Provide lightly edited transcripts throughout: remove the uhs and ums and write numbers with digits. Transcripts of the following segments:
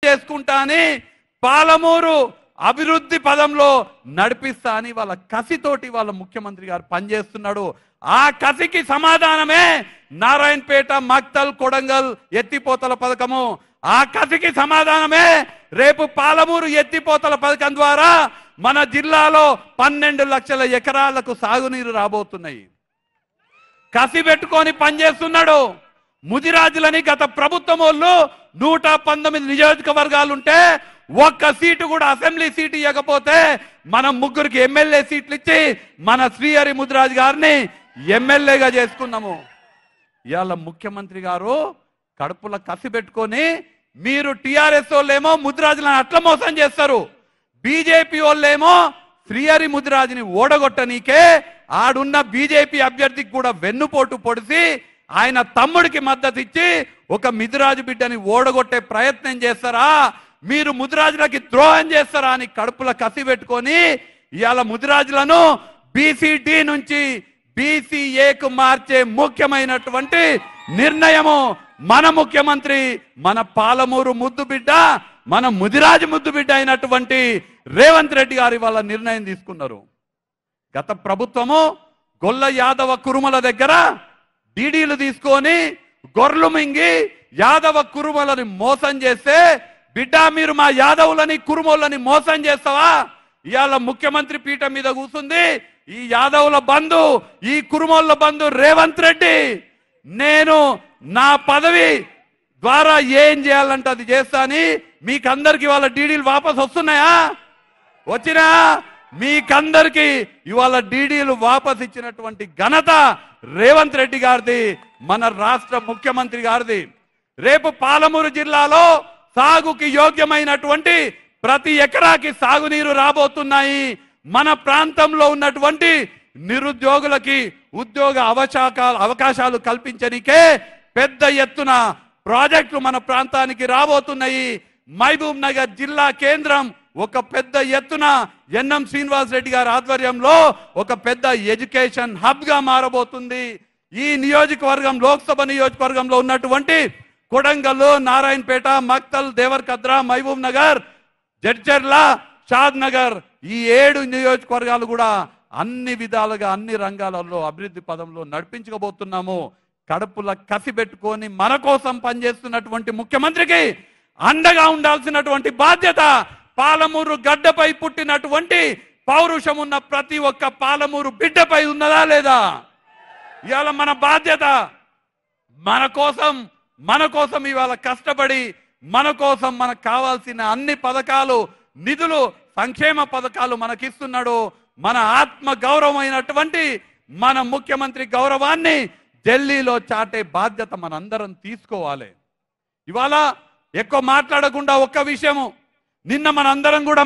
చేసుకుంటా అని పాలమూరు అభివృద్ధి పదంలో నడిపిస్తా అని వాళ్ళ కసితోటి వాళ్ళ ముఖ్యమంత్రి గారు పనిచేస్తున్నాడు. ఆ కసికి సమాధానమే నారాయణపేట, మక్తల్, కొడంగల్ ఎత్తిపోతల పథకము. ఆ కసికి సమాధానమే రేపు పాలమూరు ఎత్తిపోతల పథకం ద్వారా మన జిల్లాలో 12 లక్షల ఎకరాలకు సాగునీరు రాబోతున్నాయి. కసి పెట్టుకొని పనిచేస్తున్నాడు. ముదిరాజులని గత ప్రభుత్వం వాళ్ళు 119 నియోజకవర్గాలుంటే ఒక్క సీటు కూడా అసెంబ్లీ సీటు ఇవ్వకపోతే మనం 3 ఎమ్మెల్యే సీట్లు ఇచ్చి మన శ్రీహరి ముదిరాజు గారిని ఎమ్మెల్యేగా చేసుకున్నాము. ఇవాళ ముఖ్యమంత్రి గారు కడుపుల కసి పెట్టుకొని మీరు టిఆర్ఎస్ వాళ్ళేమో ముదిరాజులను అట్లా మోసం చేస్తారు, బీజేపీ వాళ్ళేమో శ్రీహరి ముదిరాజుని ఓడగొట్టనీకే ఆడున్న బీజేపీ అభ్యర్థికి కూడా వెన్నుపోటు పొడిసి ఆయన తమ్ముడికి మద్దతు ఇచ్చి ఒక ముదిరాజు బిడ్డని ఓడగొట్టే ప్రయత్నం చేస్తారా, మీరు ముదిరాజులకి ద్రోహం చేస్తారా అని కడుపుల కసి పెట్టుకొని ఇవాళ ముదిరాజులను బీసీడీ నుంచి బీసీఏకు మార్చే ముఖ్యమైనటువంటి నిర్ణయము మన ముఖ్యమంత్రి, మన పాలమూరు ముద్దు బిడ్డ, మన ముదిరాజు ముద్దు బిడ్డ అయినటువంటి రేవంత్ రెడ్డి గారి వాళ్ళ నిర్ణయం తీసుకున్నారు. గత ప్రభుత్వము గొల్ల యాదవ కురుమల దగ్గర డీడీలు తీసుకొని గొర్రెలు మింగి యాదవ కురుమలని మోసం చేస్తే, బిడ్డ మీరు మా యాదవులని కురుమలని మోసం చేస్తావా? ఇవాళ ముఖ్యమంత్రి పీఠం మీద కూర్చుంది ఈ యాదవుల బంధు, ఈ కురుమోళ్ళ బంధు రేవంత్ రెడ్డి. నేను నా పదవి ద్వారా ఏం చేయాలంటే అది చేస్తాని మీకందరికి ఇవాళ డీడీలు వాపసు వస్తున్నాయా? వచ్చినా మీకందరికి ఇవాళ డీడీలు వాపసు ఇచ్చినటువంటి ఘనత రేవంత్ రెడ్డి గారిది, మన రాష్ట్ర ముఖ్యమంత్రి గారిది. రేపు పాలమూరు జిల్లాలో సాగుకి యోగ్యమైనటువంటి ప్రతి ఎకరాకి సాగునీరు రాబోతున్నాయి. మన ప్రాంతంలో ఉన్నటువంటి నిరుద్యోగులకి ఉద్యోగ అవకాశాలు కల్పించనికే పెద్ద ఎత్తున ప్రాజెక్టులు మన ప్రాంతానికి రాబోతున్నాయి. మహబూబ్ నగర్ జిల్లా కేంద్రం ఒక పెద్ద ఎత్తున ఎన్ఎం శ్రీనివాస్ రెడ్డి గారి ఆధ్వర్యంలో ఒక పెద్ద ఎడ్యుకేషన్ హబ్ గా మారబోతుంది. ఈ నియోజకవర్గం లోక్సభ నియోజకవర్గంలో ఉన్నటువంటి కొడంగల్, నారాయణపేట, మక్తల్, దేవరకద్ర, మహబూబ్ నగర్, జడ్చర్ల, షాద్ నగర్ ఈ 7 నియోజకవర్గాలు కూడా అన్ని విధాలుగా అన్ని రంగాలలో అభివృద్ధి పదంలో నడిపించబోతున్నాము. కడుపుల కసి పెట్టుకొని మన కోసం పనిచేస్తున్నటువంటి ముఖ్యమంత్రికి అండగా ఉండాల్సినటువంటి బాధ్యత పాలమూరు గడ్డపై పుట్టినటువంటి పౌరుషం ఉన్న ప్రతి ఒక్క పాలమూరు బిడ్డపై ఉన్నదా లేదా? ఇవాళ మన బాధ్యత మన కోసం ఇవాళ కష్టపడి మన కోసం మనకు కావాల్సిన అన్ని పథకాలు, నిధులు, సంక్షేమ పథకాలు మనకిస్తున్నాడు. మన ఆత్మ గౌరవమైనటువంటి మన ముఖ్యమంత్రి గౌరవాన్ని ఢిల్లీలో చాటే బాధ్యత మనందరం తీసుకోవాలి. ఇవాళ ఎక్కువ మాట్లాడకుండా ఒక్క విషయము, నిన్న మనందరం కూడా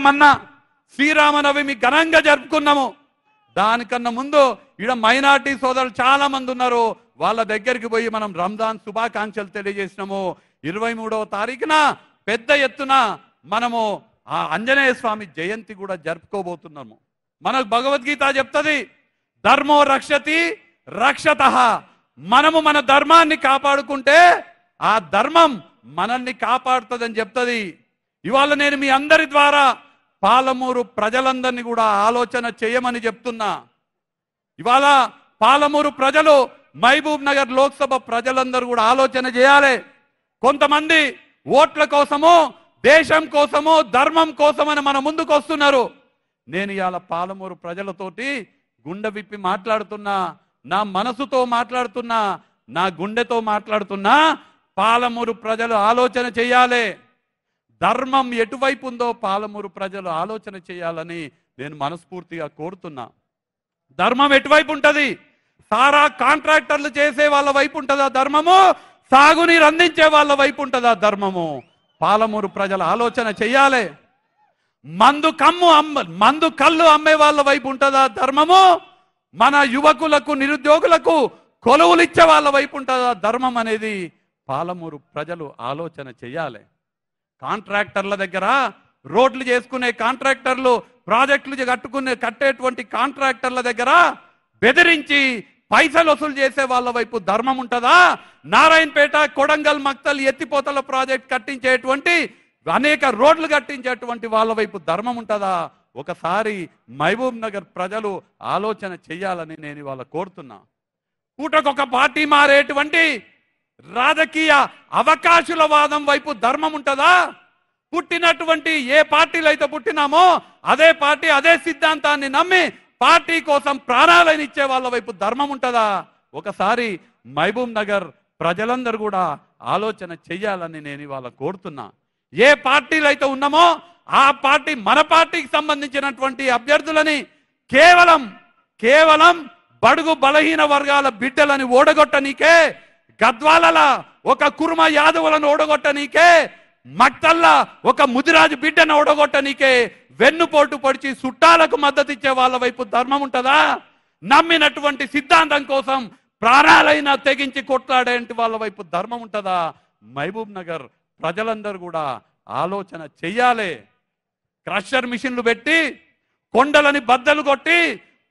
శ్రీరామనవమి ఘనంగా జరుపుకున్నాము. దానికన్నా ముందు ఇక్కడ మైనార్టీ సోదరులు చాలా మంది ఉన్నారు, వాళ్ళ దగ్గరికి పోయి మనం రంజాన్ శుభాకాంక్షలు తెలియజేసినాము. 23వ తారీఖున పెద్ద ఎత్తున మనము ఆ ఆంజనేయ స్వామి జయంతి కూడా జరుపుకోబోతున్నాము. మనకు భగవద్గీత చెప్తుంది, ధర్మో రక్షతి రక్షతః. మనము మన ధర్మాన్ని కాపాడుకుంటే ఆ ధర్మం మనల్ని కాపాడుతుందని చెప్తుంది. ఇవాళ నేను మీ అందరి ద్వారా పాలమూరు ప్రజలందరినీ కూడా ఆలోచన చేయమని చెప్తున్నా. ఇవాళ పాలమూరు ప్రజలు, మహబూబ్ నగర్ లోక్సభ ప్రజలందరూ కూడా ఆలోచన చేయాలి. కొంతమంది ఓట్ల కోసమో దేశం కోసమో ధర్మం కోసమని మన ముందుకు వస్తున్నారు. నేను ఇవాళ పాలమూరు ప్రజలతోటి గుండె విప్పి మాట్లాడుతున్నా, నా మనసుతో మాట్లాడుతున్నా, నా గుండెతో మాట్లాడుతున్నా. పాలమూరు ప్రజలు ఆలోచన చేయాలి. ధర్మం ఎటువైపు ఉందో పాలమూరు ప్రజలు ఆలోచన చేయాలని నేను మనస్ఫూర్తిగా కోరుతున్నా. ధర్మం ఎటువైపు ఉంటుంది? సారా కాంట్రాక్టర్లు చేసే వాళ్ళ వైపు ఉంటుందా ధర్మము? సాగునీరు అందించే వాళ్ళ వైపు ఉంటుందా ధర్మము? పాలమూరు ప్రజలు ఆలోచన చెయ్యాలి. మందు కళ్ళు అమ్మే వాళ్ళ వైపు ఉంటుందా ధర్మము? మన యువకులకు, నిరుద్యోగులకు కొలువులు ఇచ్చే వాళ్ళ వైపు ఉంటుందా ధర్మం అనేది పాలమూరు ప్రజలు ఆలోచన చెయ్యాలి. కాంట్రాక్టర్ల దగ్గర, రోడ్లు చేసుకునే కాంట్రాక్టర్లు, ప్రాజెక్టులు కట్టేటువంటి కాంట్రాక్టర్ల దగ్గర బెదిరించి పైసలు వసూలు చేసే వాళ్ళ వైపు ధర్మం ఉంటుందా? నారాయణపేట, కొడంగల్, మక్తల్ ఎత్తిపోతల ప్రాజెక్ట్ కట్టించేటువంటి అనేక రోడ్లు కట్టించేటువంటి వాళ్ళ వైపు ధర్మం ఉంటుందా? ఒకసారి మహబూబ్ నగర్ ప్రజలు ఆలోచన చెయ్యాలని నేను ఇవాళ కోరుతున్నా. పూటకొక పార్టీ మారేటువంటి రాజకీయ అవకాశాల వాదం వైపు ధర్మం ఉంటుందా? పుట్టినటువంటి ఏ పార్టీలు అయితే పుట్టినామో అదే పార్టీ అదే సిద్ధాంతాన్ని నమ్మి పార్టీ కోసం ప్రాణాలను ఇచ్చే వాళ్ళ వైపు ధర్మం ఉంటుందా? ఒకసారి మహబూబ్ నగర్ ప్రజలందరూ కూడా ఆలోచన చెయ్యాలని నేను ఇవాళ కోరుతున్నా. ఏ పార్టీలు అయితే ఉన్నామో ఆ పార్టీ మన పార్టీకి సంబంధించినటువంటి అభ్యర్థులని కేవలం బడుగు బలహీన వర్గాల బిడ్డలని ఓడగొట్టనీకే, గద్వాల ఒక కుర్మ యాదవులను ఓడగొట్టనీకే, మక్తల్లా ఒక ముదిరాజు బిడ్డను ఓడగొట్టనీకే వెన్నుపోటు పొడిచి చుట్టాలకు మద్దతు ఇచ్చే వాళ్ళ వైపు ధర్మం ఉంటుందా? నమ్మినటువంటి సిద్ధాంతం కోసం ప్రాణాలైనా తెగించి కొట్లాడే వాళ్ళ వైపు ధర్మం ఉంటుందా? మహబూబ్ నగర్ ప్రజలందరూ కూడా ఆలోచన చెయ్యాలి. క్రషర్ మిషన్లు పెట్టి కొండలని బద్దలు కొట్టి